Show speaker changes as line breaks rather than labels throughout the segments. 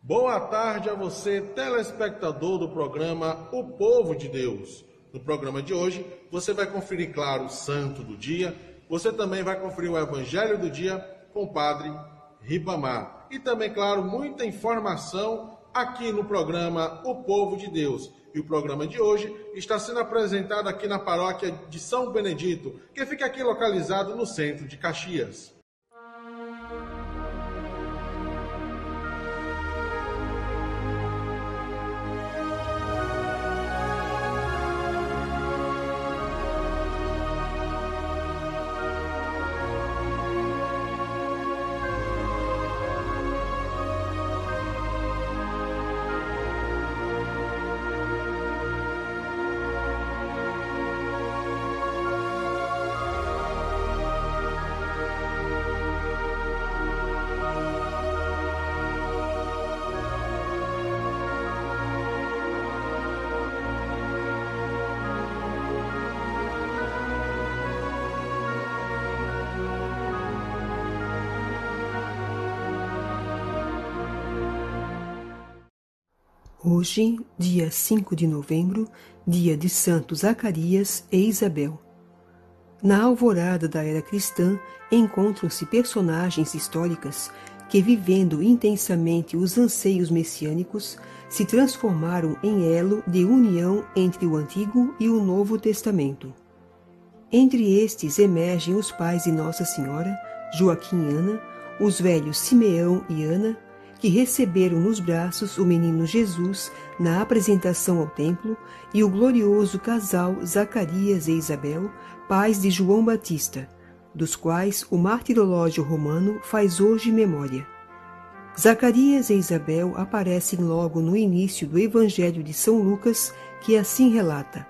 Boa tarde a você, telespectador do programa O Povo de Deus. No programa de hoje, você vai conferir, claro, o Santo do Dia. Você também vai conferir o Evangelho do Dia com o Padre Ribamar. E também, claro, muita informação aqui no programa O Povo de Deus. E o programa de hoje está sendo apresentado aqui na paróquia de São Benedito, que fica aqui localizado no centro de Caxias.
Hoje, dia 5 de novembro, dia de Santos Zacarias e Isabel. Na alvorada da era cristã, encontram-se personagens históricas que, vivendo intensamente os anseios messiânicos, se transformaram em elo de união entre o Antigo e o Novo Testamento. Entre estes emergem os pais de Nossa Senhora, Joaquim e Ana, os velhos Simeão e Ana, que receberam nos braços o menino Jesus na apresentação ao templo, e o glorioso casal Zacarias e Isabel, pais de João Batista, dos quais o martirológio romano faz hoje memória. Zacarias e Isabel aparecem logo no início do Evangelho de São Lucas, que assim relata: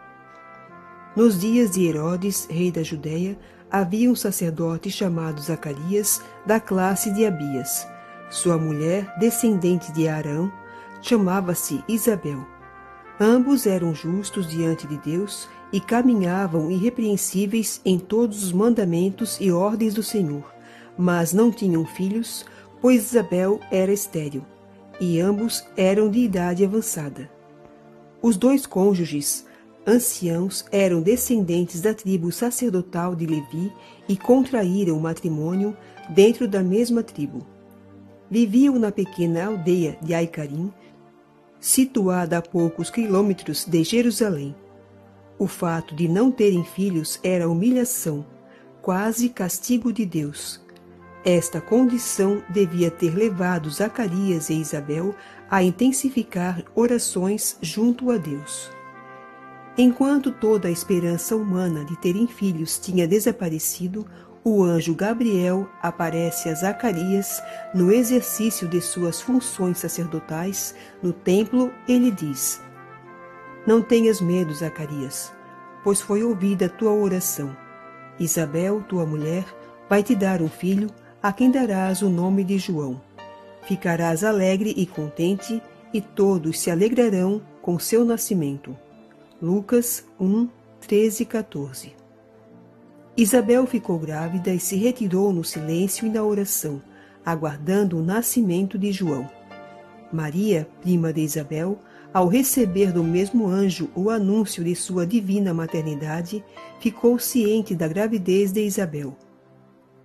Nos dias de Herodes, rei da Judéia, havia um sacerdote chamado Zacarias, da classe de Abias. Sua mulher, descendente de Arão, chamava-se Isabel. Ambos eram justos diante de Deus e caminhavam irrepreensíveis em todos os mandamentos e ordens do Senhor, mas não tinham filhos, pois Isabel era estéril, e ambos eram de idade avançada. Os dois cônjuges, anciãos, eram descendentes da tribo sacerdotal de Levi e contraíram matrimônio dentro da mesma tribo. Viviam na pequena aldeia de Aicarim, situada a poucos quilômetros de Jerusalém. O fato de não terem filhos era humilhação, quase castigo de Deus. Esta condição devia ter levado Zacarias e Isabel a intensificar orações junto a Deus. Enquanto toda a esperança humana de terem filhos tinha desaparecido, o anjo Gabriel aparece a Zacarias no exercício de suas funções sacerdotais no templo e lhe diz: Não tenhas medo, Zacarias, pois foi ouvida a tua oração. Isabel, tua mulher, vai te dar um filho, a quem darás o nome de João. Ficarás alegre e contente, e todos se alegrarão com seu nascimento. Lucas 1, 13 e 14. Isabel ficou grávida e se retirou no silêncio e na oração, aguardando o nascimento de João. Maria, prima de Isabel, ao receber do mesmo anjo o anúncio de sua divina maternidade, ficou ciente da gravidez de Isabel.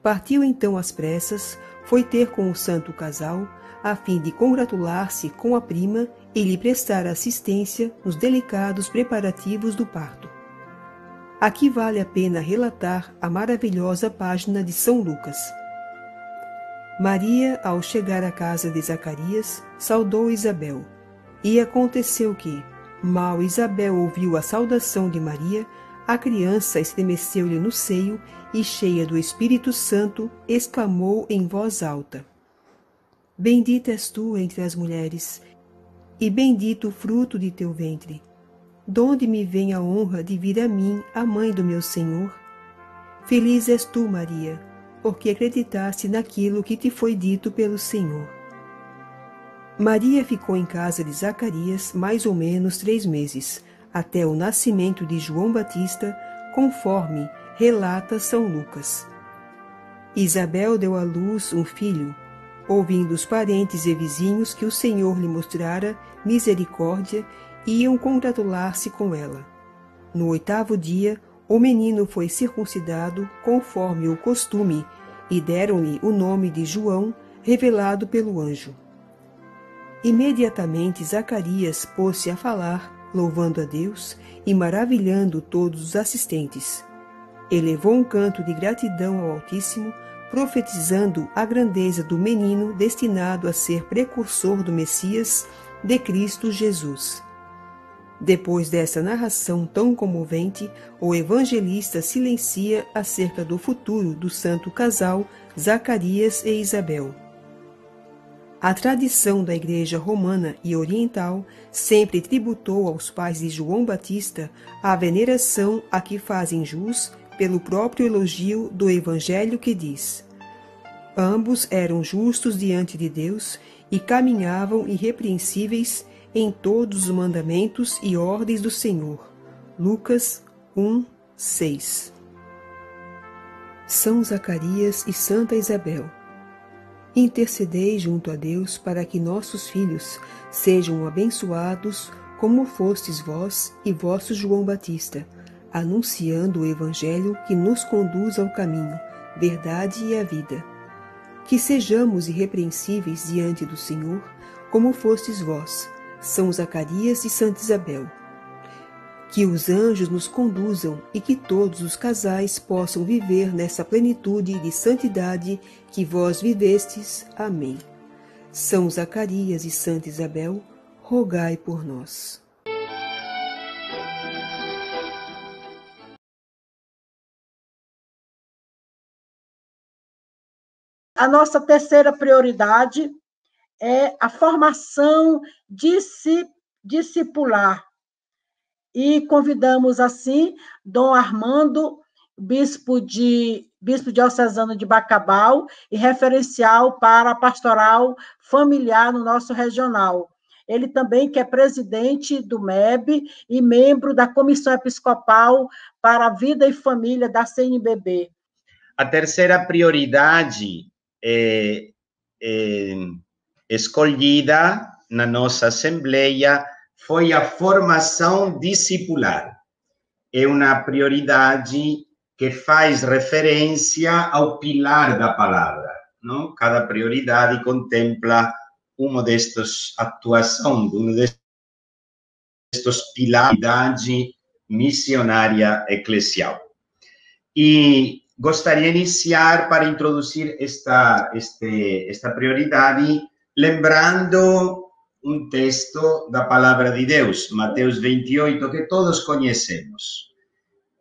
Partiu então às pressas, foi ter com o santo casal, a fim de congratular-se com a prima e lhe prestar assistência nos delicados preparativos do parto. Aqui vale a pena relatar a maravilhosa página de São Lucas. Maria, ao chegar à casa de Zacarias, saudou Isabel. E aconteceu que, mal Isabel ouviu a saudação de Maria, a criança estremeceu-lhe no seio e, cheia do Espírito Santo, exclamou em voz alta: Bendita és tu entre as mulheres, e bendito o fruto de teu ventre. Donde me vem a honra de vir a mim, a mãe do meu Senhor? Feliz és tu, Maria, porque acreditaste naquilo que te foi dito pelo Senhor. Maria ficou em casa de Zacarias mais ou menos 3 meses, até o nascimento de João Batista, conforme relata São Lucas. Isabel deu à luz um filho, ouvindo os parentes e vizinhos que o Senhor lhe mostrara misericórdia, iam congratular-se com ela. No 8º dia, o menino foi circuncidado conforme o costume, e deram-lhe o nome de João, revelado pelo anjo. Imediatamente Zacarias pôs-se a falar, louvando a Deus e maravilhando todos os assistentes. Elevou um canto de gratidão ao Altíssimo, profetizando a grandeza do menino destinado a ser precursor do Messias, de Cristo Jesus. Depois dessa narração tão comovente, o evangelista silencia acerca do futuro do santo casal Zacarias e Isabel. A tradição da Igreja romana e oriental sempre tributou aos pais de João Batista a veneração a que fazem jus pelo próprio elogio do Evangelho que diz: ambos eram justos diante de Deus e caminhavam irrepreensíveis em todos os mandamentos e ordens do Senhor. Lucas 1:6. São Zacarias e Santa Isabel, intercedei junto a Deus para que nossos filhos sejam abençoados como fostes vós e vosso João Batista, anunciando o Evangelho que nos conduz ao caminho, verdade e à vida. Que sejamos irrepreensíveis diante do Senhor, como fostes vós, São Zacarias e Santa Isabel. Que os anjos nos conduzam e que todos os casais possam viver nessa plenitude de santidade que vós vivestes. Amém. São Zacarias e Santa Isabel, rogai por nós.
A nossa terceira prioridade é a formação discipular. E convidamos, assim, Dom Armando, bispo diocesano de Bacabal e referencial para a pastoral familiar no nosso regional. Ele também que é presidente do MEB e membro da Comissão Episcopal para a Vida e Família da CNBB.
A terceira prioridade escolhida na nossa Assembleia foi a formação discipular. É uma prioridade que faz referência ao pilar da palavra, não? Cada prioridade contempla uma destas atuações, um destes pilares missionária eclesial. E gostaria de iniciar para introduzir esta prioridade, lembrando um texto da palavra de Deus, Mateus 28, que todos conhecemos.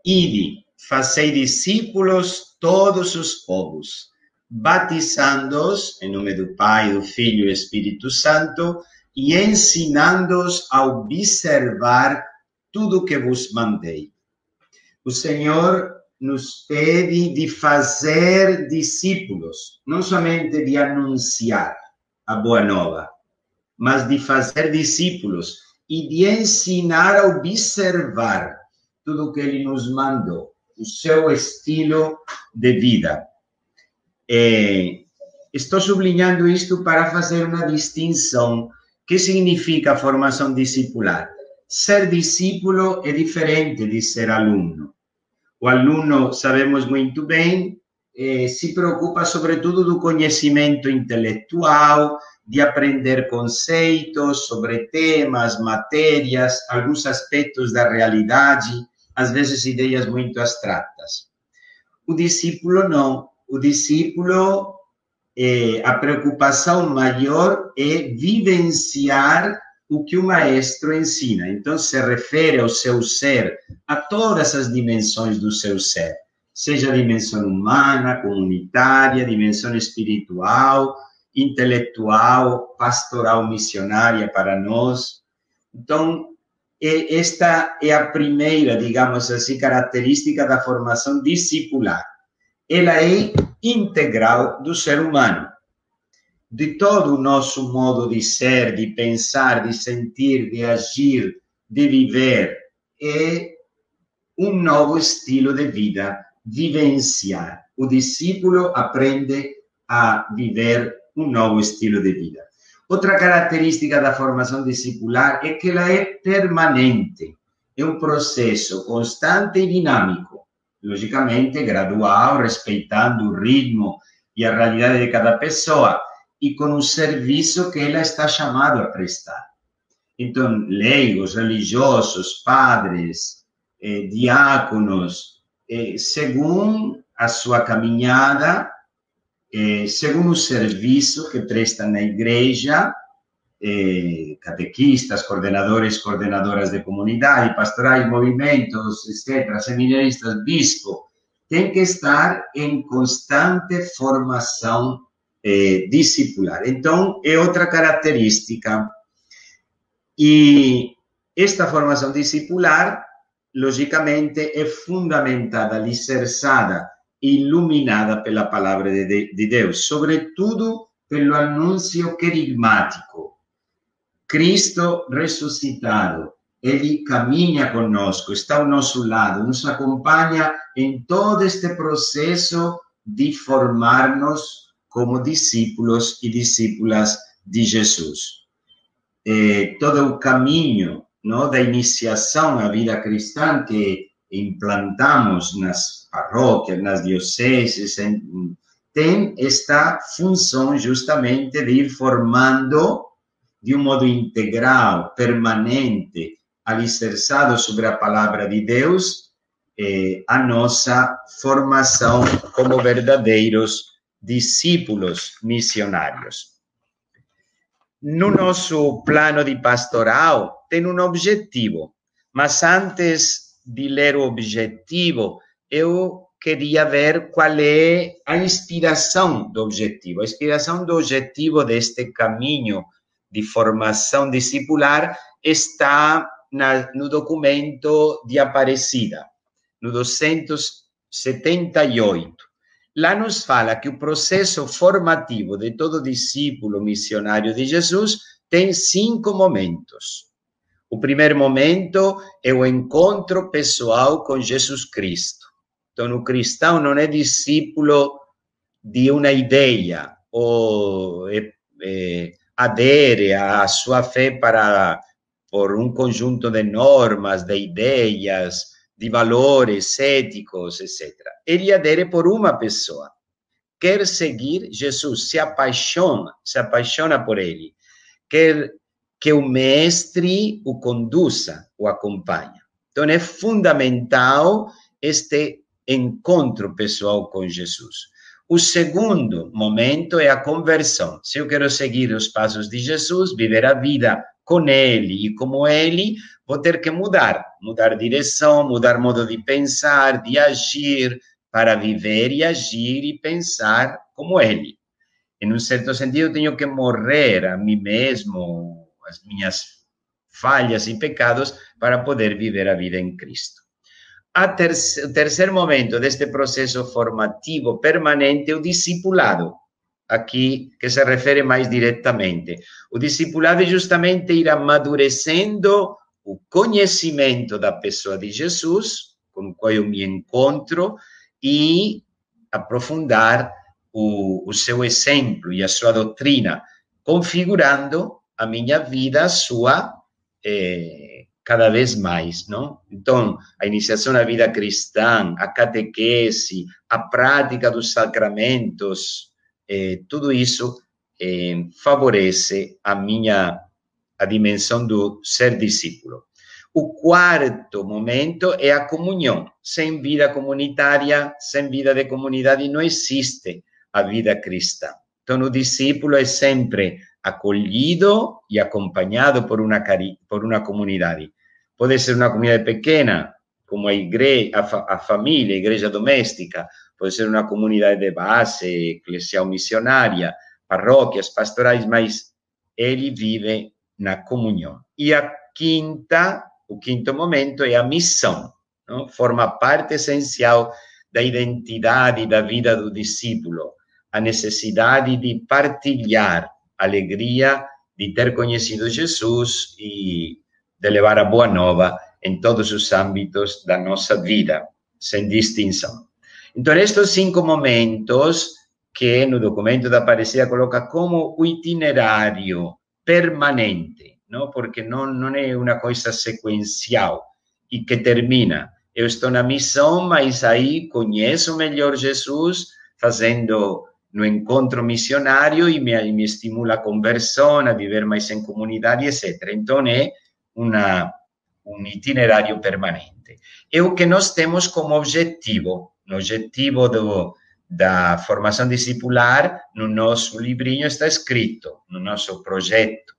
Ide, fazei discípulos todos os povos, batizando-os em nome do Pai, do Filho e do Espírito Santo, e ensinando-os a observar tudo que vos mandei. O Senhor nos pede de fazer discípulos, não somente de anunciar a boa nova, mas de fazer discípulos e de ensinar a observar tudo o que ele nos mandou, o seu estilo de vida. Estou sublinhando isto para fazer uma distinção. O que significa formação discipular? Ser discípulo é diferente de ser aluno. O aluno, sabemos muito bem, se preocupa sobretudo do conhecimento intelectual, de aprender conceitos sobre temas, matérias, alguns aspectos da realidade, às vezes ideias muito abstratas. O discípulo não. O discípulo, a preocupação maior é vivenciar o que o maestro ensina. Então, se refere ao seu ser, a todas as dimensões do seu ser, seja a dimensão humana, comunitária, dimensão espiritual, intelectual, pastoral, missionária para nós. Então, esta é a primeira, digamos assim, característica da formação discipular. Ela é integral do ser humano. De todo o nosso modo de ser, de pensar, de sentir, de agir, de viver, é um novo estilo de vida, vivenciar. O discípulo aprende a viver um novo estilo de vida. Outra característica da formação discipular é que ela é permanente, é um processo constante e dinâmico, logicamente gradual, respeitando o ritmo e a realidade de cada pessoa e com o serviço que ela está chamada a prestar. Então, leigos, religiosos, padres, diáconos, segundo a sua caminhada, segundo o serviço que prestam na igreja, catequistas, coordenadores, coordenadoras de comunidade, pastorais, movimentos, etc., seminaristas, bispo, tem que estar em constante formação discipular. Então, é outra característica. E esta formação discipular, logicamente, é fundamentada, alicerçada, iluminada pela palavra de Deus, sobretudo pelo anúncio querigmático. Cristo ressuscitado, ele caminha conosco, está ao nosso lado, nos acompanha em todo este processo de formar-nos como discípulos e discípulas de Jesus. Todo o caminho, não, da iniciação à vida cristã que implantamos nas paróquias, nas dioceses, tem esta função justamente de ir formando de um modo integral, permanente, alicerçado sobre a palavra de Deus, a nossa formação como verdadeiros discípulos missionários. No nosso plano de pastoral tem um objetivo, mas antes de ler o objetivo, eu queria ver qual é a inspiração do objetivo. A inspiração do objetivo deste caminho de formação discipular está no documento de Aparecida, no 278. Lá nos fala que o processo formativo de todo discípulo missionário de Jesus tem 5 momentos. O primeiro momento é o encontro pessoal com Jesus Cristo. Então, o cristão não é discípulo de uma ideia ou adere à sua fé por um conjunto de normas, de ideias, de valores éticos, etc. Ele adere por uma pessoa. Quer seguir Jesus, se apaixona por ele. Quer que o mestre o conduza, o acompanha. Então, é fundamental este encontro pessoal com Jesus. O segundo momento é a conversão. Se eu quero seguir os passos de Jesus, viver a vida com ele e como ele, vou ter que mudar direção, mudar modo de pensar, de agir, para viver e agir e pensar como ele. Em um certo sentido, eu tenho que morrer a mim mesmo, as minhas falhas e pecados, para poder viver a vida em Cristo. O terceiro momento deste processo formativo permanente é o discipulado, aqui que se refere mais diretamente. O discipulado é justamente ir amadurecendo o conhecimento da pessoa de Jesus, com o qual eu me encontro, e aprofundar o seu exemplo e a sua doutrina, configurando a minha vida, a sua, cada vez mais, não? Então, a iniciação à vida cristã, a catequese, a prática dos sacramentos, tudo isso favorece a dimensão do ser discípulo. O quarto momento é a comunhão. Sem vida comunitária, sem vida de comunidade, não existe a vida cristã. Então, o discípulo é sempre acolhido e acompanhado por uma comunidade. Pode ser uma comunidade pequena, como a igreja, a família, a igreja doméstica. Pode ser uma comunidade de base, eclesial missionária, paróquias, pastorais, mas ele vive na comunhão. E o quinto momento é a missão, não? Forma parte essencial da identidade da vida do discípulo, a necessidade de partilhar a alegria de ter conhecido Jesus e de levar a boa nova em todos os âmbitos da nossa vida, sem distinção. Então, estes 5 momentos que no documento da Aparecida coloca como o itinerário permanente, não? Porque não é uma coisa sequencial e que termina. Eu estou na missão, mas aí conheço melhor Jesus, fazendo no encontro missionário e me estimula a conversão, a viver mais em comunidade, etc. Então, é um itinerário permanente. É o que nós temos como objetivo. No objetivo da formação discipular, no nosso livrinho está escrito, no nosso projeto,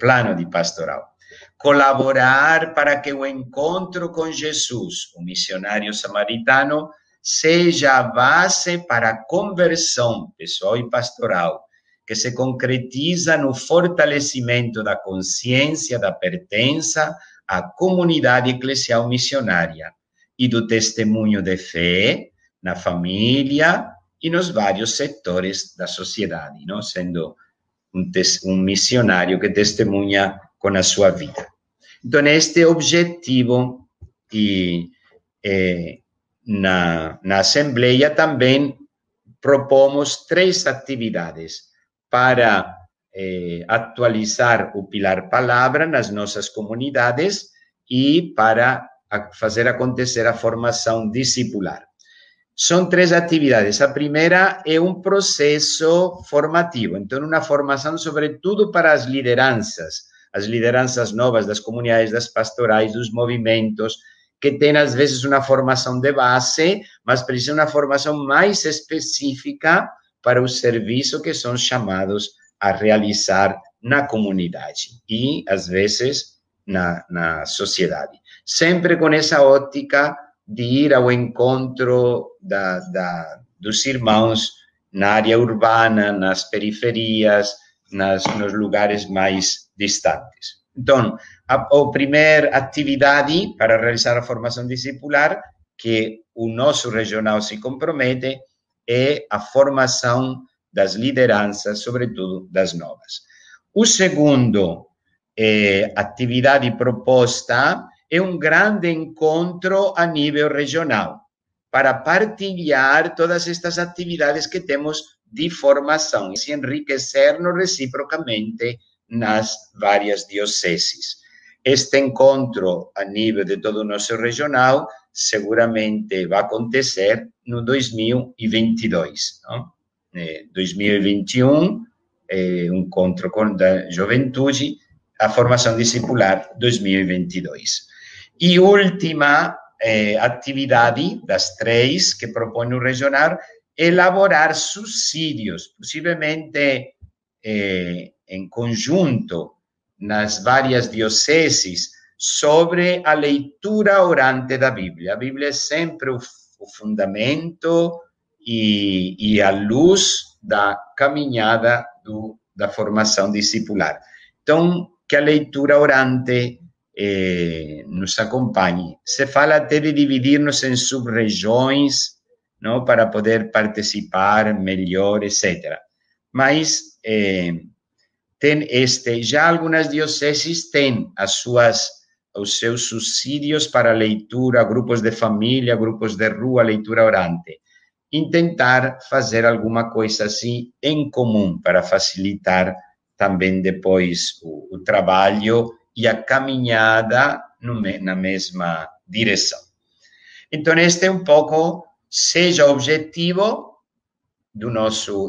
plano de pastoral. Colaborar para que o encontro com Jesus, o missionário samaritano, seja a base para a conversão pessoal e pastoral, que se concretiza no fortalecimento da consciência da pertença à comunidade eclesial missionária e do testemunho de fé na família e nos vários setores da sociedade, não? Sendo um missionário que testemunha com a sua vida. Então, este objetivo, e na Assembleia também propomos 3 atividades para atualizar o Pilar Palavra nas nossas comunidades e para fazer acontecer a formação discipular. São 3 atividades. A primeira é um processo formativo, então uma formação sobretudo para as lideranças novas das comunidades, das pastorais, dos movimentos, que têm às vezes uma formação de base, mas precisam uma formação mais específica para o serviço que são chamados a realizar na comunidade e, às vezes, na sociedade. Sempre com essa ótica de ir ao encontro dos irmãos na área urbana, nas periferias, nos lugares mais distantes. Então, a primeira atividade para realizar a formação discipular, que o nosso regional se compromete, é a formação das lideranças, sobretudo das novas. O segundo atividade proposta é um grande encontro a nível regional, para partilhar todas estas atividades que temos de formação e se enriquecer-nos reciprocamente nas várias dioceses. Este encontro a nível de todo o nosso regional seguramente vai acontecer no 2022. Não? 2021, encontro com a juventude, a formação discipular 2022. E última atividade das 3 que propõe o regional, elaborar subsídios, possivelmente em conjunto nas várias dioceses, sobre a leitura orante da Bíblia. A Bíblia é sempre o fundamento e a luz da caminhada da formação discipular. Então, que a leitura orante nos acompanhe. Se fala até de dividir-nos em sub-regiões, não, para poder participar melhor, etc. Mas já algumas dioceses têm os seus subsídios para leitura, grupos de família, grupos de rua, leitura orante. Intentar fazer alguma coisa assim em comum para facilitar também depois o trabalho e a caminhada na mesma direção. Então, este é um pouco, seja o objetivo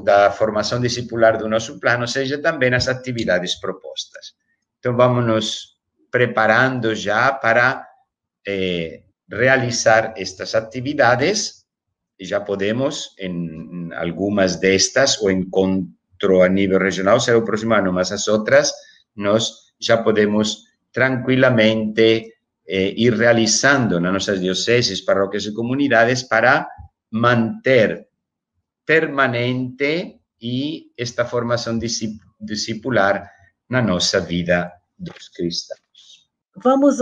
da formação discipular do nosso plano, seja também as atividades propostas. Então, vamos nos preparando já para realizar estas atividades. E já podemos, em algumas destas, o encontro a nível regional será o próximo ano, mas as outras nós já podemos tranquilamente ir realizando nas nossas dioceses, paróquias e comunidades para manter permanente e esta formação discipular na nossa vida dos cristãos.
Vamos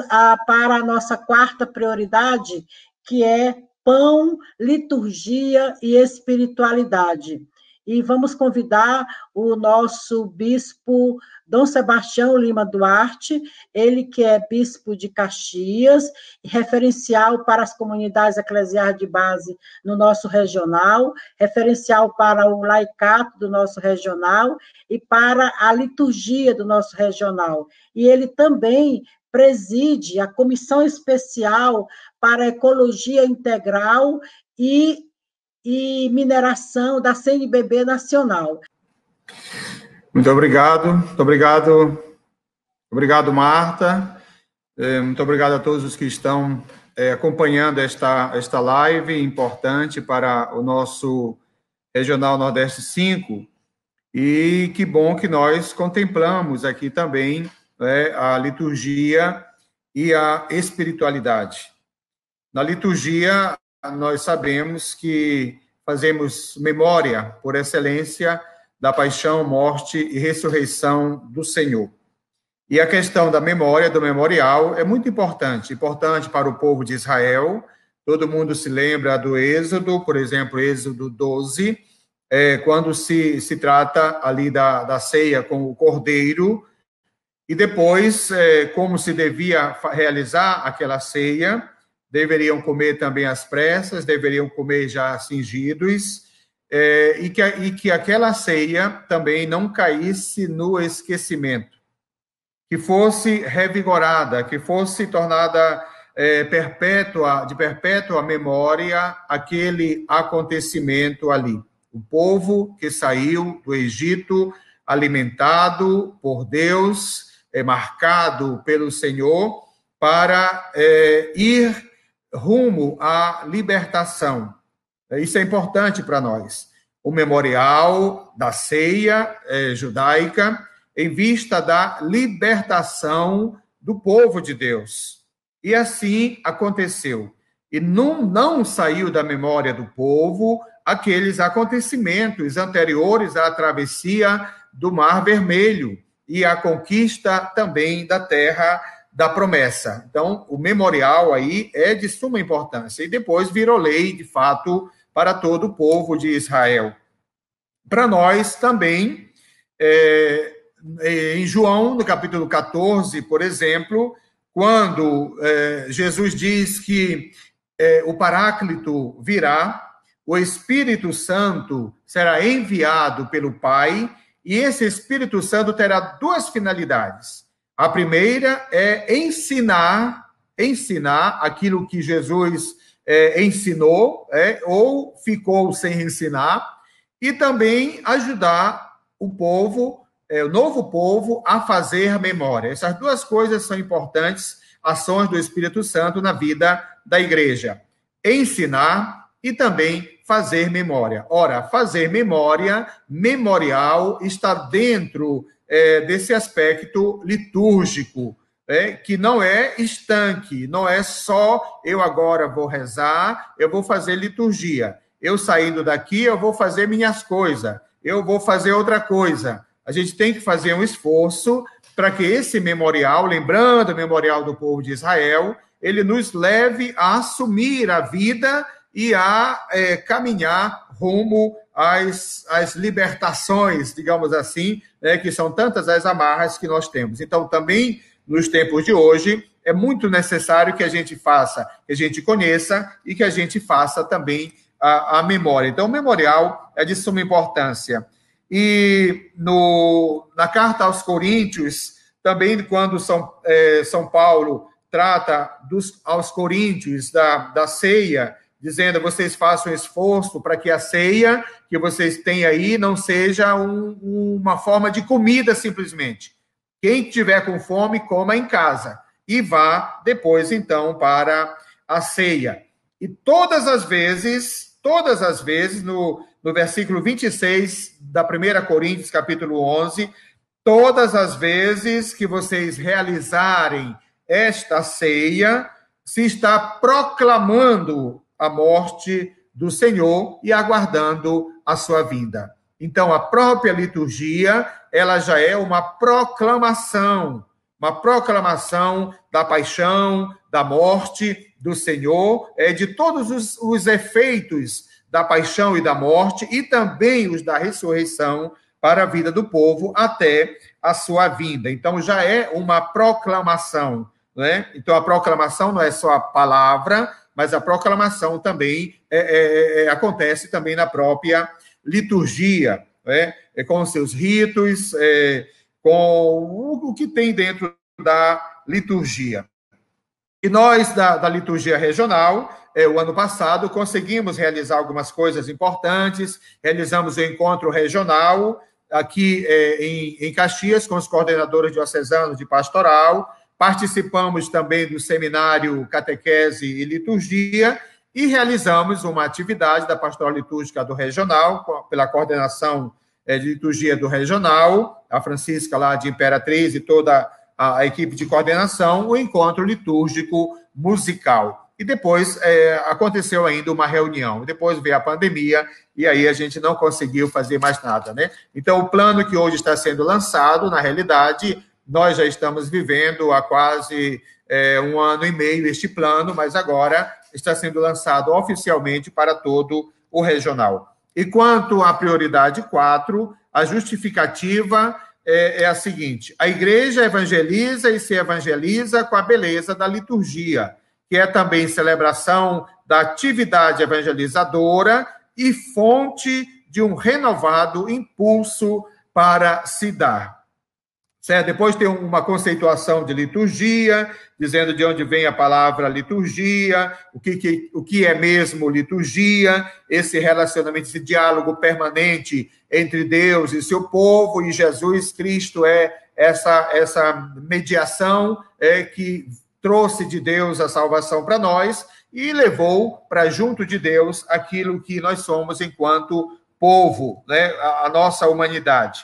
para a nossa 4ª prioridade, que é pão, liturgia e espiritualidade. e vamos convidar o nosso bispo Dom Sebastião Lima Duarte, ele que é bispo de Caxias, referencial para as comunidades eclesiais de base no nosso regional, referencial para o laicato do nosso regional e para a liturgia do nosso regional. E ele também preside a comissão especial para a ecologia integral e mineração da CNBB Nacional.
Muito obrigado, obrigado, Marta, muito obrigado a todos os que estão acompanhando esta live importante para o nosso Regional Nordeste 5, e que bom que nós contemplamos aqui também a liturgia e a espiritualidade. Na liturgia, nós sabemos que fazemos memória, por excelência, da paixão, morte e ressurreição do Senhor. E a questão da memória, do memorial, é muito importante para o povo de Israel. Todo mundo se lembra do Êxodo, por exemplo, Êxodo 12, quando se trata ali da ceia com o cordeiro, e depois, como se devia realizar aquela ceia, deveriam comer também às pressas, deveriam comer já cingidos, e que aquela ceia também não caísse no esquecimento, que fosse revigorada, que fosse tornada de perpétua memória aquele acontecimento ali. O povo que saiu do Egito, alimentado por Deus, marcado pelo Senhor, para ir rumo à libertação. Isso é importante para nós. O memorial da ceia judaica em vista da libertação do povo de Deus. E assim aconteceu. E não saiu da memória do povo aqueles acontecimentos anteriores à travessia do Mar Vermelho e à conquista também da terra da promessa. Então, o memorial aí é de suma importância. E depois virou lei, de fato, para todo o povo de Israel. Para nós também, em João, no capítulo 14, por exemplo, quando Jesus diz que o Paráclito virá, o Espírito Santo será enviado pelo Pai, e esse Espírito Santo terá duas finalidades. A primeira é ensinar aquilo que Jesus ensinou, ou ficou sem ensinar, e também ajudar o povo, o novo povo, a fazer memória. Essas duas coisas são importantes, ações do Espírito Santo na vida da igreja. Ensinar e também fazer memória. Ora, fazer memória, memorial, está dentro desse aspecto litúrgico, que não é estanque, não é só eu agora vou rezar, eu vou fazer liturgia. Eu saindo daqui, eu vou fazer minhas coisas, eu vou fazer outra coisa. A gente tem que fazer um esforço para que esse memorial, lembrando o memorial do povo de Israel, ele nos leve a assumir a vida e a caminhar rumo às libertações, digamos assim, que são tantas as amarras que nós temos. Então, também, nos tempos de hoje, é muito necessário que a gente faça, que a gente conheça e que a gente faça também a memória. Então, o memorial é de suma importância. E na carta aos Coríntios, também quando São Paulo trata aos Coríntios da ceia, dizendo, vocês façam esforço para que a ceia que vocês têm aí não seja uma forma de comida simplesmente. Quem tiver com fome, coma em casa e vá depois, então, para a ceia. E todas as vezes, no versículo 26 da 1 Coríntios, capítulo 11, todas as vezes que vocês realizarem esta ceia, se está proclamando a morte do Senhor e aguardando a sua vinda. Então, a própria liturgia, ela já é uma proclamação da paixão, da morte do Senhor, de todos os efeitos da paixão e da morte, e também os da ressurreição para a vida do povo até a sua vinda. Então, já é uma proclamação, né? Então, a proclamação não é só a palavra, mas a proclamação também acontece também na própria liturgia, né? Com os seus ritos, com o que tem dentro da liturgia. E nós, da liturgia regional, o ano passado, conseguimos realizar algumas coisas importantes, realizamos o encontro regional aqui em Caxias, com os coordenadores diocesanos de pastoral, participamos também do seminário Catequese e Liturgia, e realizamos uma atividade da Pastoral Litúrgica do Regional, pela coordenação de liturgia do Regional, a Francisca lá de Imperatriz e toda a equipe de coordenação, o encontro litúrgico musical. E depois aconteceu ainda uma reunião. Depois veio a pandemia e aí a gente não conseguiu fazer mais nada, né? Então, o plano que hoje está sendo lançado, na realidade, nós já estamos vivendo há quase 1 ano e meio este plano, mas agora está sendo lançado oficialmente para todo o regional. E quanto à prioridade 4, a justificativa é a seguinte: a igreja evangeliza e se evangeliza com a beleza da liturgia, que é também celebração da atividade evangelizadora e fonte de um renovado impulso para se dar. Certo? Depois tem uma conceituação de liturgia, dizendo de onde vem a palavra liturgia, o que é mesmo liturgia, esse relacionamento, esse diálogo permanente entre Deus e seu povo, e Jesus Cristo é essa mediação que trouxe de Deus a salvação para nós e levou para junto de Deus aquilo que nós somos enquanto povo, né? A nossa humanidade.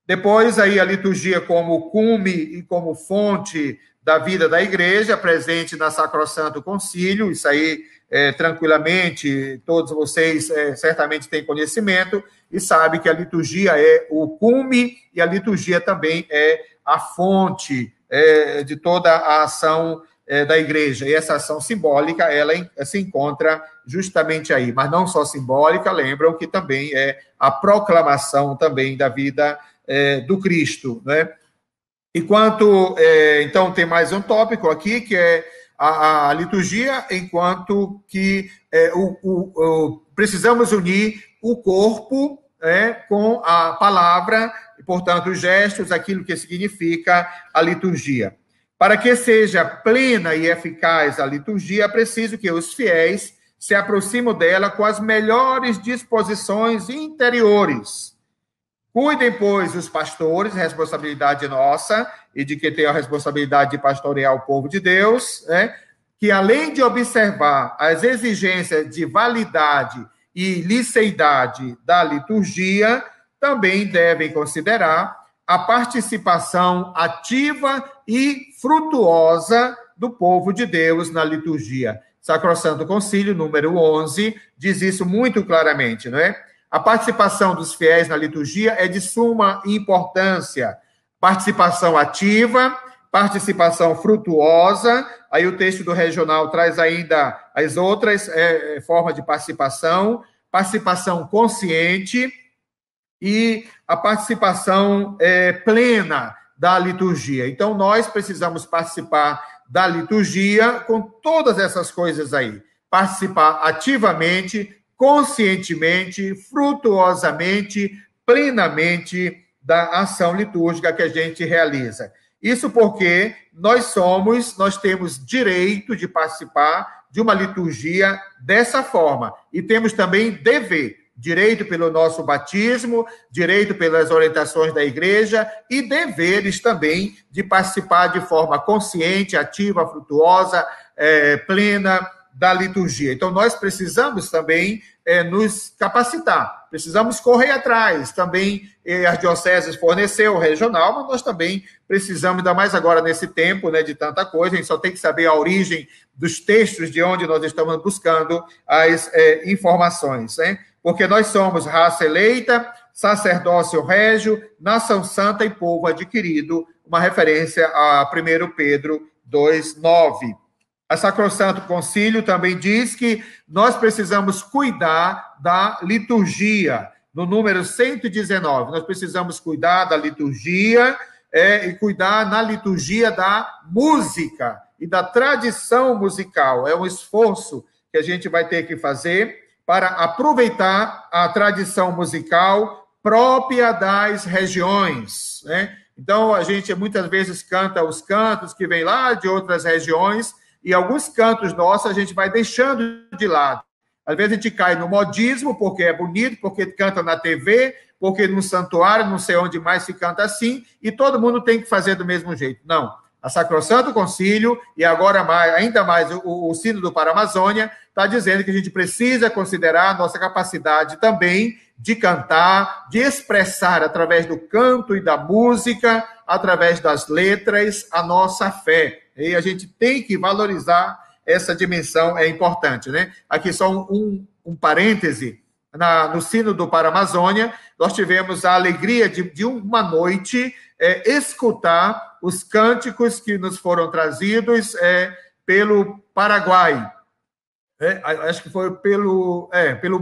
Depois, aí, a liturgia como cume e como fonte da vida da igreja, presente na Sacrosanto Concílio, isso aí, tranquilamente, todos vocês certamente têm conhecimento e sabem que a liturgia é o cume e a liturgia também é a fonte de toda a ação da igreja. E essa ação simbólica, ela se encontra justamente aí, mas não só simbólica, lembram que também é a proclamação também da vida do Cristo, né? E quanto, então, tem mais um tópico aqui, que é a liturgia, enquanto que precisamos unir o corpo com a palavra, e, portanto, os gestos, aquilo que significa a liturgia. Para que seja plena e eficaz a liturgia, é preciso que os fiéis se aproximem dela com as melhores disposições interiores. Cuidem, pois, os pastores, responsabilidade nossa, e de quem tem a responsabilidade de pastorear o povo de Deus, né, que além de observar as exigências de validade e liceidade da liturgia, também devem considerar a participação ativa e frutuosa do povo de Deus na liturgia. Sacrosanto Concílio, número 11, diz isso muito claramente, não é? A participação dos fiéis na liturgia é de suma importância. Participação ativa, participação frutuosa. Aí o texto do regional traz ainda as outras formas de participação. Participação consciente e a participação plena da liturgia. Então, nós precisamos participar da liturgia com todas essas coisas aí. Participar ativamente, conscientemente, frutuosamente, plenamente da ação litúrgica que a gente realiza. Isso porque nós temos direito de participar de uma liturgia dessa forma e temos também dever, direito pelo nosso batismo, direito pelas orientações da igreja e deveres também de participar de forma consciente, ativa, frutuosa, plena da liturgia. Então, nós precisamos também nos capacitar, precisamos correr atrás. Também as dioceses forneceu o regional, mas nós também precisamos, ainda mais agora nesse tempo, né, de tanta coisa, a gente só tem que saber a origem dos textos de onde nós estamos buscando as informações, né? Porque nós somos raça eleita, sacerdócio régio, nação santa e povo adquirido, uma referência a 1 Pedro 2:9. A Sacrosanto Concílio também diz que nós precisamos cuidar da liturgia, no número 119. Nós precisamos cuidar da liturgia e cuidar na liturgia da música e da tradição musical. É um esforço que a gente vai ter que fazer para aproveitar a tradição musical própria das regiões, né? Então, a gente muitas vezes canta os cantos que vêm lá de outras regiões e alguns cantos nossos a gente vai deixando de lado. Às vezes a gente cai no modismo, porque é bonito, porque canta na TV, porque no santuário, não sei onde mais se canta assim, e todo mundo tem que fazer do mesmo jeito. Não. A Sacrosanto Concílio, e agora mais, ainda mais o Sínodo para a Amazônia, está dizendo que a gente precisa considerar a nossa capacidade também de cantar, de expressar através do canto e da música, através das letras, a nossa fé. E a gente tem que valorizar essa dimensão, é importante, né? Aqui só um parêntese. No Sínodo para a Amazônia, nós tivemos a alegria de uma noite escutar os cânticos que nos foram trazidos pelo Paraguai. Acho que foi pelo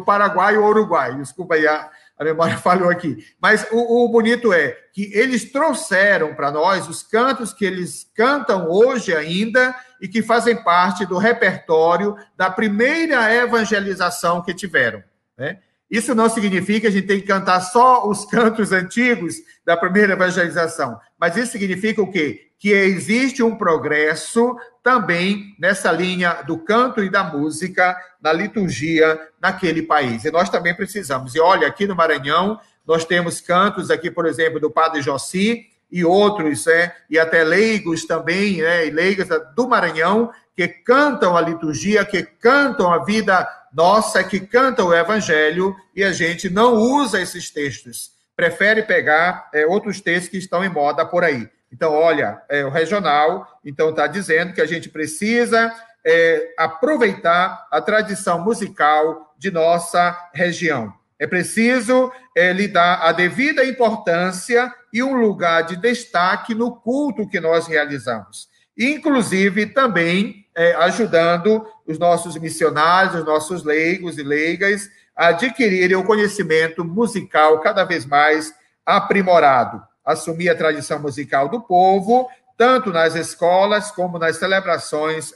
Paraguai ou Uruguai. Desculpa aí, a memória falhou aqui. Mas o bonito é que eles trouxeram para nós os cantos que eles cantam hoje ainda e que fazem parte do repertório da primeira evangelização que tiveram, né? Isso não significa que a gente tem que cantar só os cantos antigos da primeira evangelização, mas isso significa o quê? Que existe um progresso também nessa linha do canto e da música, na liturgia naquele país. E nós também precisamos. E olha, aqui no Maranhão, nós temos cantos aqui, por exemplo, do Padre Jossi e outros, e até leigos também, e leigas do Maranhão, que cantam a liturgia, que cantam a vida nossa, que cantam o Evangelho, e a gente não usa esses textos. Prefere pegar outros textos que estão em moda por aí. Então, olha, o regional está dizendo que a gente precisa aproveitar a tradição musical de nossa região. É preciso lhe dar a devida importância e um lugar de destaque no culto que nós realizamos. Inclusive, também ajudando os nossos missionários, os nossos leigos e leigas a adquirirem um conhecimento musical cada vez mais aprimorado. Assumir a tradição musical do povo, tanto nas escolas como nas celebrações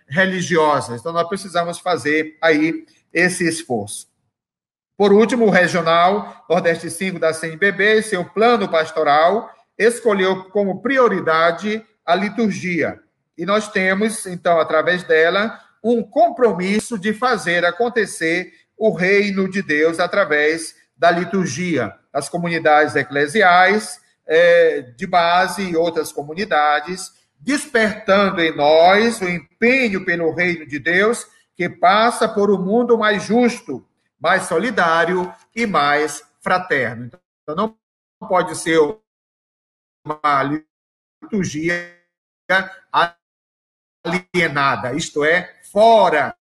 religiosas. Então, nós precisamos fazer aí esse esforço. Por último, o Regional Nordeste 5 da CNBB, seu plano pastoral, escolheu como prioridade a liturgia. E nós temos, então, através dela, um compromisso de fazer acontecer o reino de Deus através da liturgia. As comunidades eclesiais, de base e outras comunidades, despertando em nós o empenho pelo reino de Deus, que passa por um mundo mais justo, mais solidário e mais fraterno. Então, não pode ser uma liturgia alienada, isto é, fora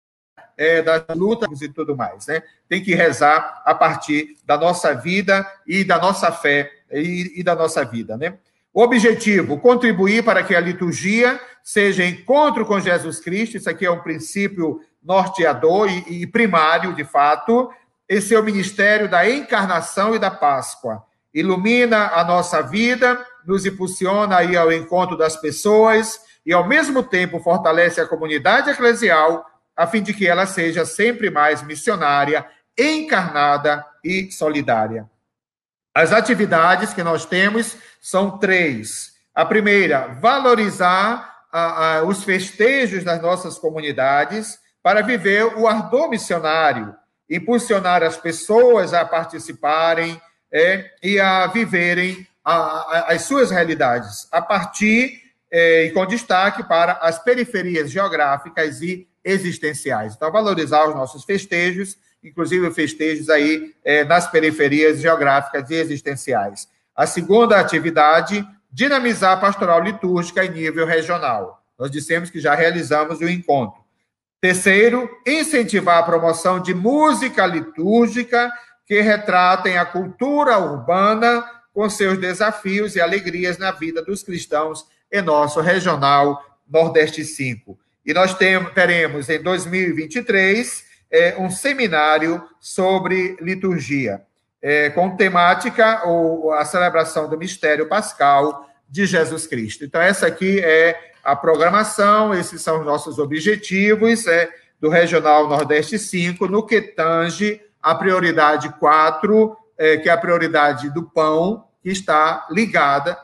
das lutas e tudo mais, né? Tem que rezar a partir da nossa vida e da nossa fé e da nossa vida, né? O objetivo, contribuir para que a liturgia seja encontro com Jesus Cristo, isso aqui é um princípio norteador e primário, de fato. Esse é o ministério da encarnação e da Páscoa. Ilumina a nossa vida, nos impulsiona aí ao encontro das pessoas e, ao mesmo tempo, fortalece a comunidade eclesial a fim de que ela seja sempre mais missionária, encarnada e solidária. As atividades que nós temos são 3. A primeira, valorizar os festejos das nossas comunidades para viver o ardor missionário, impulsionar as pessoas a participarem e a viverem as suas realidades, a partir e com destaque para as periferias geográficas e existenciais. Então, valorizar os nossos festejos, inclusive festejos aí nas periferias geográficas e existenciais. A segunda atividade, dinamizar a pastoral litúrgica em nível regional. Nós dissemos que já realizamos o encontro. Terceiro, incentivar a promoção de música litúrgica que retratem a cultura urbana com seus desafios e alegrias na vida dos cristãos em nosso Regional Nordeste 5. E nós teremos, em 2023, um seminário sobre liturgia, com temática a celebração do mistério pascal de Jesus Cristo. Então, essa aqui é a programação, esses são os nossos objetivos do Regional Nordeste 5, no que tange a prioridade 4, que é a prioridade do pão, que está ligada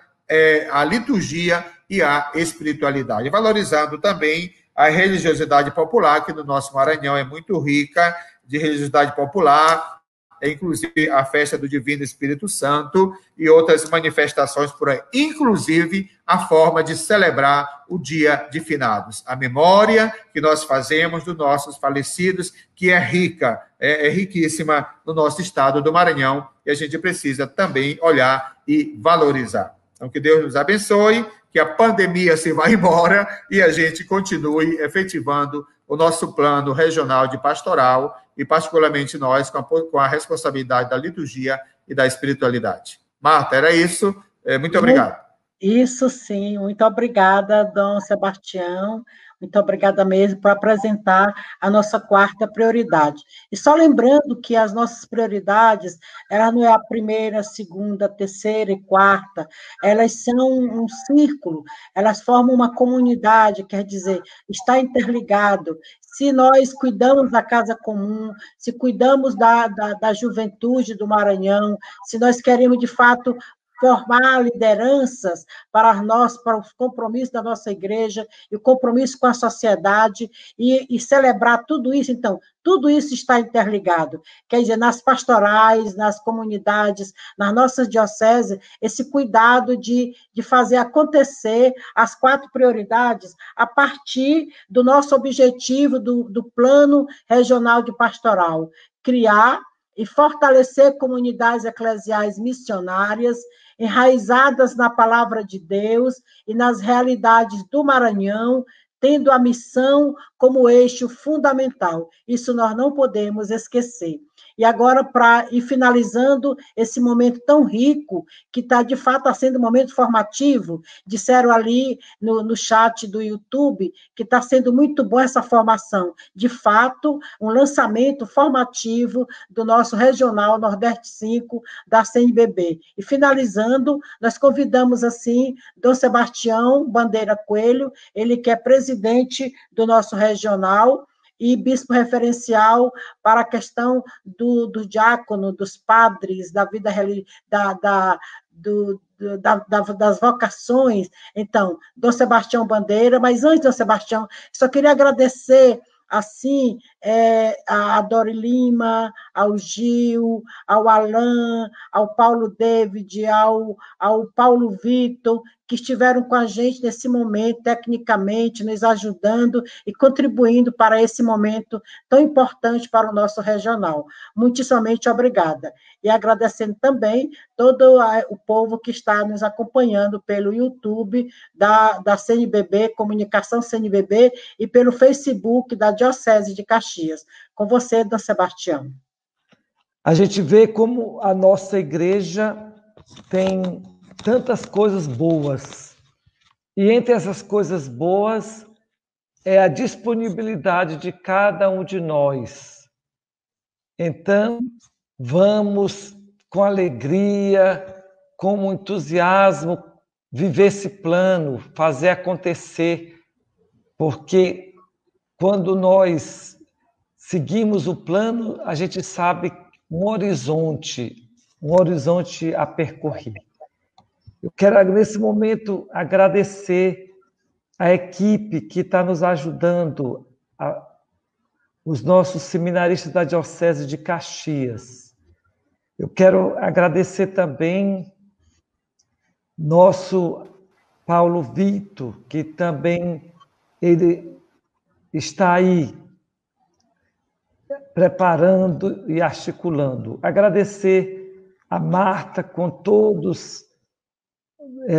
à liturgia e à espiritualidade, valorizando também a religiosidade popular, que no nosso Maranhão é muito rica de religiosidade popular, inclusive a festa do Divino Espírito Santo e outras manifestações por aí, inclusive a forma de celebrar o Dia de Finados, a memória que nós fazemos dos nossos falecidos, que é rica, é riquíssima no nosso estado do Maranhão, e a gente precisa também olhar e valorizar. Então, que Deus nos abençoe, que a pandemia se vá embora e a gente continue efetivando o nosso plano regional de pastoral e, particularmente, nós, com a responsabilidade da liturgia e da espiritualidade. Marta, era isso. Muito obrigado.
Isso sim, muito obrigada, Dom Sebastião. Muito obrigada mesmo por apresentar a nossa quarta prioridade. E só lembrando que as nossas prioridades, elas não é a primeira, segunda, terceira e quarta, elas são um círculo, elas formam uma comunidade, quer dizer, está interligado. Se nós cuidamos da casa comum, se cuidamos da juventude do Maranhão, se nós queremos, de fato, formar lideranças para nós, para os compromissos da nossa igreja, e o compromisso com a sociedade, e celebrar tudo isso. Então, tudo isso está interligado. Quer dizer, nas pastorais, nas comunidades, nas nossas dioceses, esse cuidado de fazer acontecer as 4 prioridades a partir do nosso objetivo, do Plano Regional de Pastoral. Criar e fortalecer comunidades eclesiais missionárias, enraizadas na palavra de Deus e nas realidades do Maranhão, tendo a missão como eixo fundamental. Isso nós não podemos esquecer. E agora, para ir finalizando esse momento tão rico, que está, de fato, sendo um momento formativo, disseram ali no chat do YouTube, que está sendo muito bom essa formação. De fato, um lançamento formativo do nosso Regional Nordeste 5, da CNBB. E finalizando, nós convidamos, assim, Dom Sebastião Bandeira Coelho, ele que é presidente do nosso regional, e bispo referencial para a questão do diácono, dos padres, da vida das vocações. Então, Dom Sebastião Bandeira, mas antes, Dom Sebastião, só queria agradecer, assim, a Dori Lima, ao Gil, ao Alain, ao Paulo David, ao Paulo Vitor, que estiveram com a gente nesse momento, tecnicamente, nos ajudando e contribuindo para esse momento tão importante para o nosso regional. Muitíssimamente obrigada. E agradecendo também todo o povo que está nos acompanhando pelo YouTube da CNBB, Comunicação CNBB, e pelo Facebook da Diocese de Caxias. Com você, Dom Sebastião.
A gente vê como a nossa igreja tem tantas coisas boas. E entre essas coisas boas é a disponibilidade de cada um de nós. Então, vamos com alegria, com entusiasmo, viver esse plano, fazer acontecer, porque quando nós seguimos o plano, a gente sabe um horizonte a percorrer. Eu quero, nesse momento, agradecer a equipe que está nos ajudando, os nossos seminaristas da Diocese de Caxias. Eu quero agradecer também nosso Paulo Vitor, que também ele está aí preparando e articulando. Agradecer a Marta com todos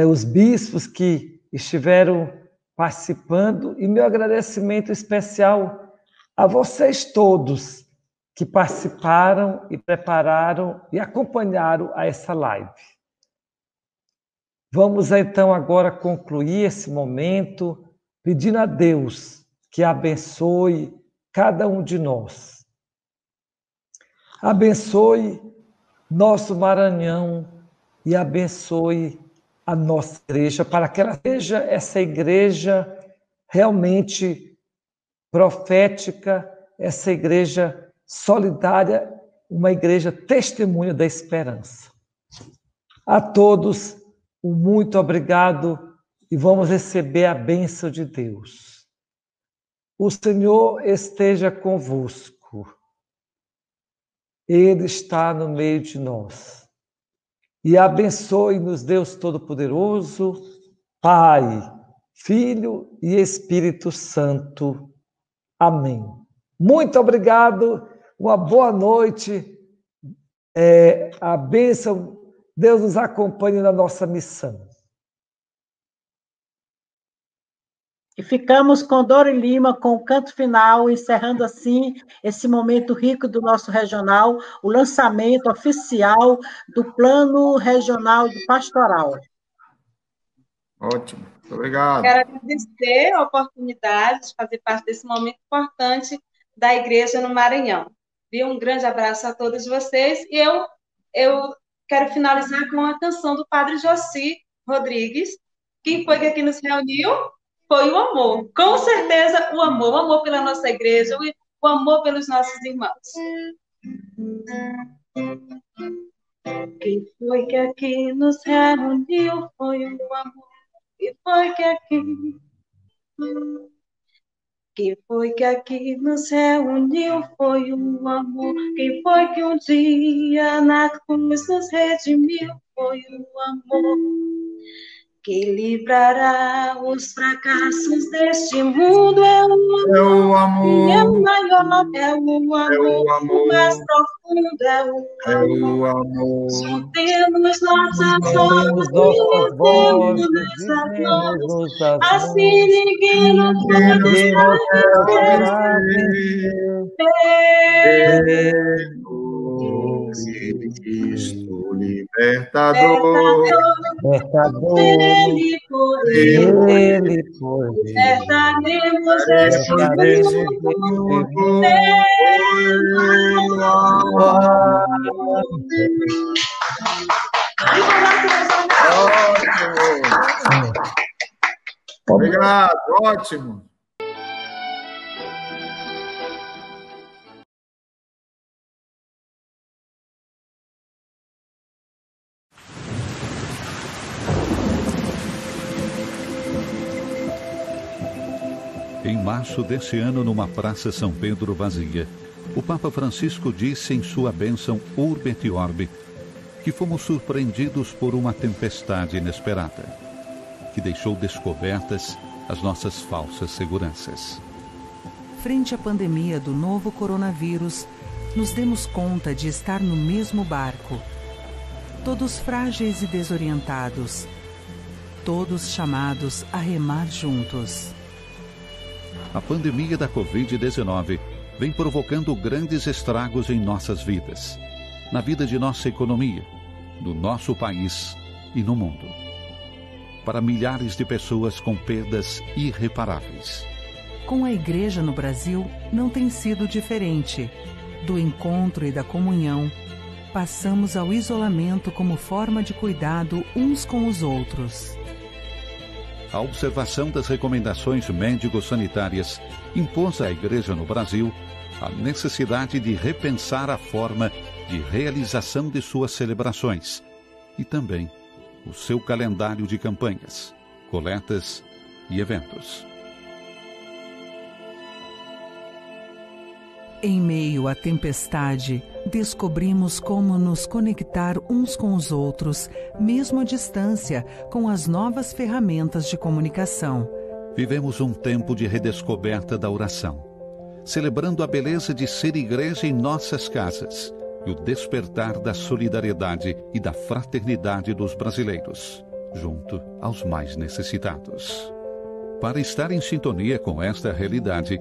os bispos que estiveram participando, e meu agradecimento especial a vocês todos que participaram e prepararam e acompanharam a essa live. Vamos então agora concluir esse momento pedindo a Deus que abençoe cada um de nós, Abençoe nosso Maranhão e abençoe a nossa igreja, para que ela seja essa igreja realmente profética, essa igreja solidária, uma igreja testemunha da esperança. A todos, um muito obrigado e vamos receber a bênção de Deus. O Senhor esteja convosco. Ele está no meio de nós. E abençoe-nos, Deus Todo-Poderoso, Pai, Filho e Espírito Santo. Amém. Muito obrigado, uma boa noite. A bênção, Deus nos acompanhe na nossa missão.
E ficamos com Dori Lima, com o canto final, encerrando assim esse momento rico do nosso regional, o lançamento oficial do Plano Regional de Pastoral.
Ótimo, muito obrigado.
Quero agradecer a oportunidade de fazer parte desse momento importante da Igreja no Maranhão. Um grande abraço a todos vocês e eu quero finalizar com a canção do Padre Joci Rodrigues. Quem foi que aqui nos reuniu? Foi o amor, com certeza o amor pela nossa igreja, o amor pelos nossos irmãos. Quem foi que aqui nos reuniu? Foi o amor. Quem foi que aqui? Quem foi que aqui nos reuniu? Foi o amor. Quem foi que um dia na cruz nos redimiu? Foi o amor. Quem livrará os fracassos deste mundo é o amor. É o maior, é o amor. O mais profundo é o amor. Juntemos nossas vozes e nessas mãos. Assim ninguém nos pode
Cristo libertador,
Ele por libertaremos este mundo.
Obrigado, ótimo.
Em março deste ano, numa praça São Pedro vazia, o Papa Francisco disse em sua bênção Urbi et Orbi que fomos surpreendidos por uma tempestade inesperada, que deixou descobertas as nossas falsas seguranças.
Frente à pandemia do novo coronavírus, nos demos conta de estar no mesmo barco, todos frágeis e desorientados, todos chamados a remar juntos.
A pandemia da Covid-19 vem provocando grandes estragos em nossas vidas, na vida de nossa economia, no nosso país e no mundo. Para milhares de pessoas com perdas irreparáveis.
Com a Igreja no Brasil, não tem sido diferente. Do encontro e da comunhão, passamos ao isolamento como forma de cuidado uns com os outros.
A observação das recomendações médico-sanitárias impôs à Igreja no Brasil a necessidade de repensar a forma de realização de suas celebrações e também o seu calendário de campanhas, coletas e eventos.
Em meio à tempestade, descobrimos como nos conectar uns com os outros, mesmo à distância, com as novas ferramentas de comunicação.
Vivemos um tempo de redescoberta da oração, celebrando a beleza de ser igreja em nossas casas e o despertar da solidariedade e da fraternidade dos brasileiros, junto aos mais necessitados. Para estar em sintonia com esta realidade,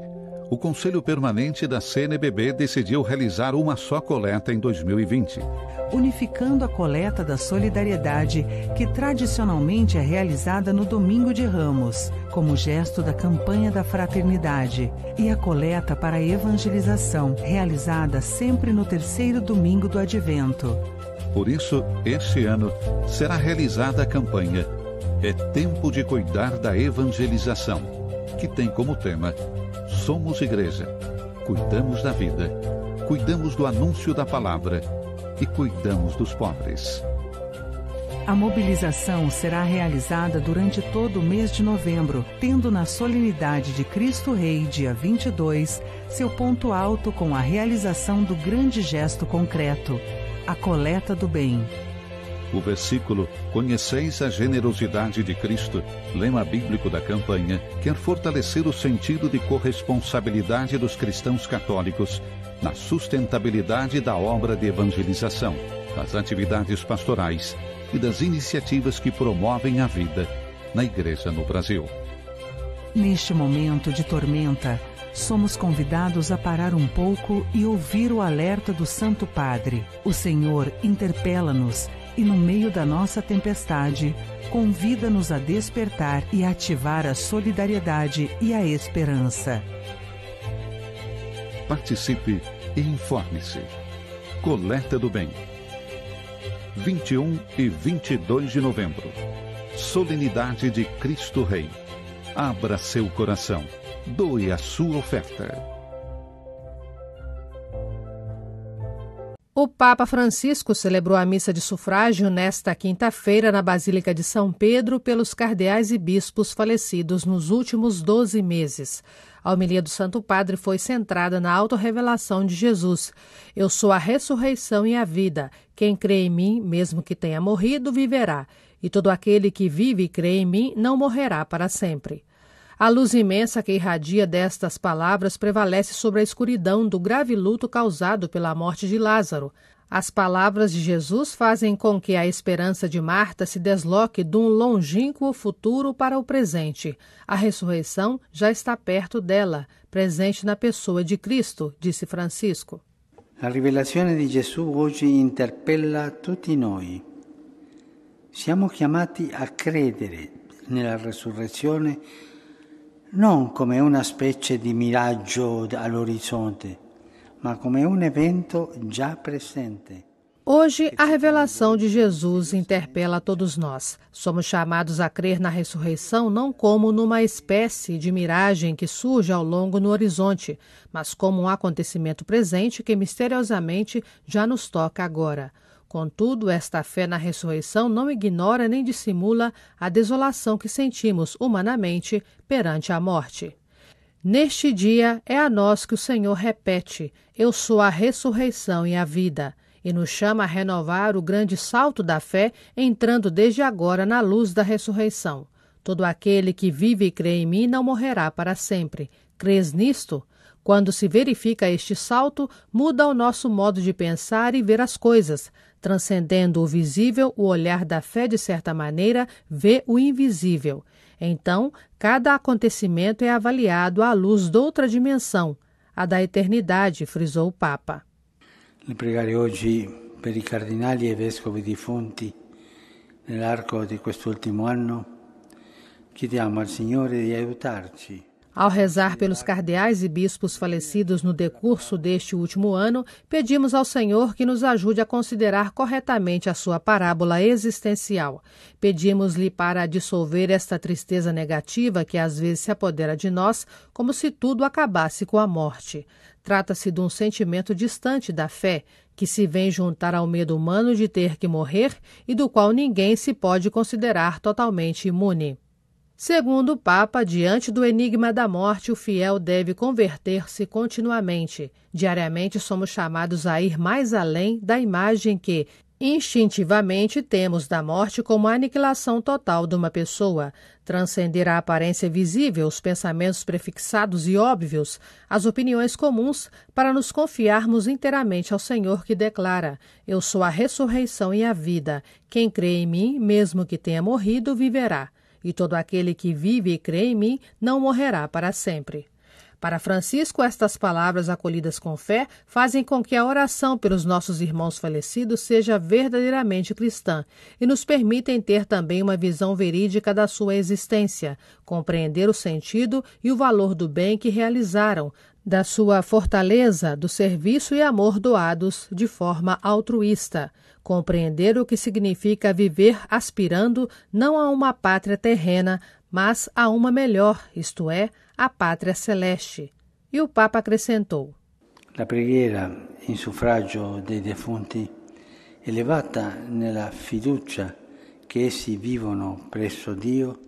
o Conselho Permanente da CNBB decidiu realizar uma só coleta em 2020.
Unificando a coleta da solidariedade, que tradicionalmente é realizada no Domingo de Ramos, como gesto da campanha da fraternidade, e a coleta para a evangelização, realizada sempre no terceiro domingo do Advento.
Por isso, este ano será realizada a campanha É Tempo de Cuidar da Evangelização, que tem como tema Somos Igreja, cuidamos da vida, cuidamos do anúncio da palavra e cuidamos dos pobres.
A mobilização será realizada durante todo o mês de novembro, tendo na solenidade de Cristo Rei, dia 22, seu ponto alto com a realização do grande gesto concreto, a coleta do bem.
O versículo Conheceis a generosidade de Cristo, lema bíblico da campanha, quer fortalecer o sentido de corresponsabilidade dos cristãos católicos na sustentabilidade da obra de evangelização, das atividades pastorais e das iniciativas que promovem a vida na Igreja no Brasil.
Neste momento de tormenta, somos convidados a parar um pouco e ouvir o alerta do Santo Padre. O Senhor interpela-nos e, no meio da nossa tempestade, convida-nos a despertar e ativar a solidariedade e a esperança.
Participe e informe-se. Coleta do Bem. 21 e 22 de novembro. Solenidade de Cristo Rei. Abra seu coração. Doe a sua oferta.
O Papa Francisco celebrou a missa de sufrágio nesta quinta-feira na Basílica de São Pedro pelos cardeais e bispos falecidos nos últimos 12 meses. A homilia do Santo Padre foi centrada na autorrevelação de Jesus. Eu sou a ressurreição e a vida. Quem crê em mim, mesmo que tenha morrido, viverá. E todo aquele que vive e crê em mim não morrerá para sempre. A luz imensa que irradia destas palavras prevalece sobre a escuridão do grave luto causado pela morte de Lázaro. As palavras de Jesus fazem com que a esperança de Marta se desloque de um longínquo futuro para o presente. A ressurreição já está perto dela, presente na pessoa de Cristo, disse Francisco.
La rivelazione di Gesù oggi interpella tutti noi. Siamo chiamati a credere nella resurrezione non come una specie di miraggio all'orizzonte, ma come un evento già presente.
Hoje, a revelação de Jesus interpela a todos nós. Somos chamados a crer na ressurreição não como numa espécie de miragem que surge ao longo no horizonte, mas como um acontecimento presente que misteriosamente já nos toca agora. Contudo, esta fé na ressurreição não ignora nem dissimula a desolação que sentimos humanamente perante a morte. Neste dia é a nós que o Senhor repete, eu sou a ressurreição e a vida, e nos chama a renovar o grande salto da fé, entrando desde agora na luz da ressurreição. Todo aquele que vive e crê em mim não morrerá para sempre. Crês nisto? Quando se verifica este salto, muda o nosso modo de pensar e ver as coisas. Transcendendo o visível, o olhar da fé, de certa maneira, vê o invisível. Então, cada acontecimento é avaliado à luz de outra dimensão, a da eternidade, frisou o Papa.
Le pregare oggi per i cardinali e vescovi defunti nell'arco di quest'ultimo anno, chiediamo al Signore di aiutarci.
Ao rezar pelos cardeais e bispos falecidos no decurso deste último ano, pedimos ao Senhor que nos ajude a considerar corretamente a sua parábola existencial. Pedimos-lhe para dissolver esta tristeza negativa que às vezes se apodera de nós, como se tudo acabasse com a morte. Trata-se de um sentimento distante da fé, que se vem juntar ao medo humano de ter que morrer e do qual ninguém se pode considerar totalmente imune. Segundo o Papa, diante do enigma da morte, o fiel deve converter-se continuamente. Diariamente somos chamados a ir mais além da imagem que, instintivamente, temos da morte como a aniquilação total de uma pessoa. Transcender a aparência visível, os pensamentos prefixados e óbvios, as opiniões comuns, para nos confiarmos inteiramente ao Senhor que declara: eu sou a ressurreição e a vida. Quem crê em mim, mesmo que tenha morrido, viverá. E todo aquele que vive e crê em mim não morrerá para sempre. Para Francisco, estas palavras acolhidas com fé fazem com que a oração pelos nossos irmãos falecidos seja verdadeiramente cristã e nos permitem ter também uma visão verídica da sua existência, compreender o sentido e o valor do bem que realizaram, da sua fortaleza, do serviço e amor doados de forma altruísta, compreender o que significa viver aspirando não a uma pátria terrena, mas a uma melhor, isto é, a pátria celeste. E o Papa acrescentou:
La preghiera in suffragio dei defunti, elevata nella fiducia che essi vivono presso Dio.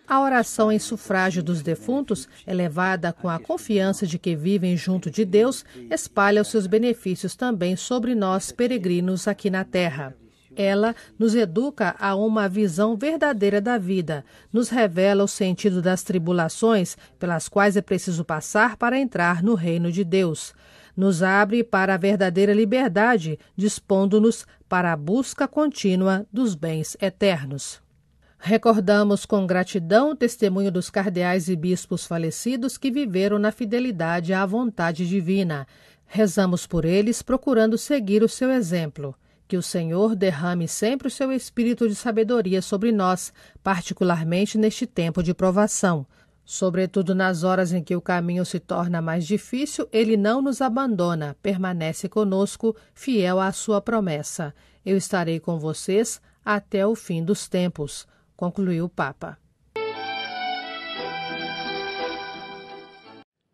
A oração em sufrágio dos defuntos, elevada com a confiança de que vivem junto de Deus, espalha os seus benefícios também sobre nós, peregrinos aqui na terra. Ela nos educa a uma visão verdadeira da vida, nos revela o sentido das tribulações pelas quais é preciso passar para entrar no reino de Deus. Nos abre para a verdadeira liberdade, dispondo-nos para a busca contínua dos bens eternos. Recordamos com gratidão o testemunho dos cardeais e bispos falecidos que viveram na fidelidade à vontade divina. Rezamos por eles, procurando seguir o seu exemplo. Que o Senhor derrame sempre o seu espírito de sabedoria sobre nós, particularmente neste tempo de provação. Sobretudo nas horas em que o caminho se torna mais difícil, ele não nos abandona, permanece conosco, fiel à sua promessa. Eu estarei com vocês até o fim dos tempos, concluiu o Papa.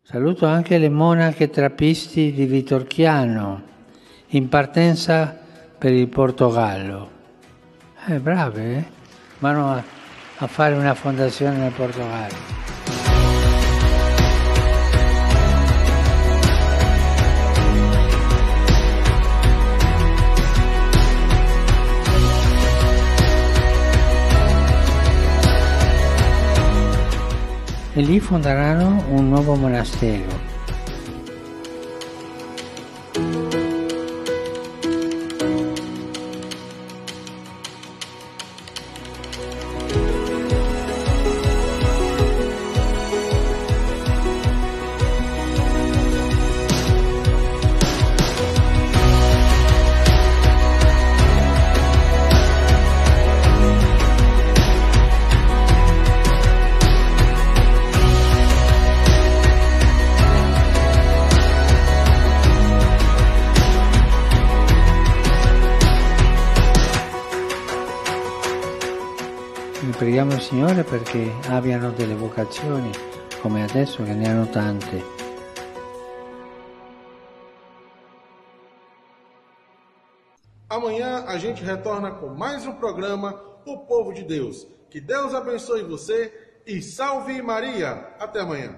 Saluto anche le monache trappisti di Vitorchiano, in partenza per il Portogallo. Brave, eh? Vanno a fare una fondazione nel Portogallo. E lì fonderanno un nuovo monastero. Preghiamo il Signore perché abbiano delle vocazioni come adesso che ne hanno tante.
Amanhã a gente retorna com mais um programa O Povo de Deus. Que Deus abençoe você e salve Maria. Até amanhã.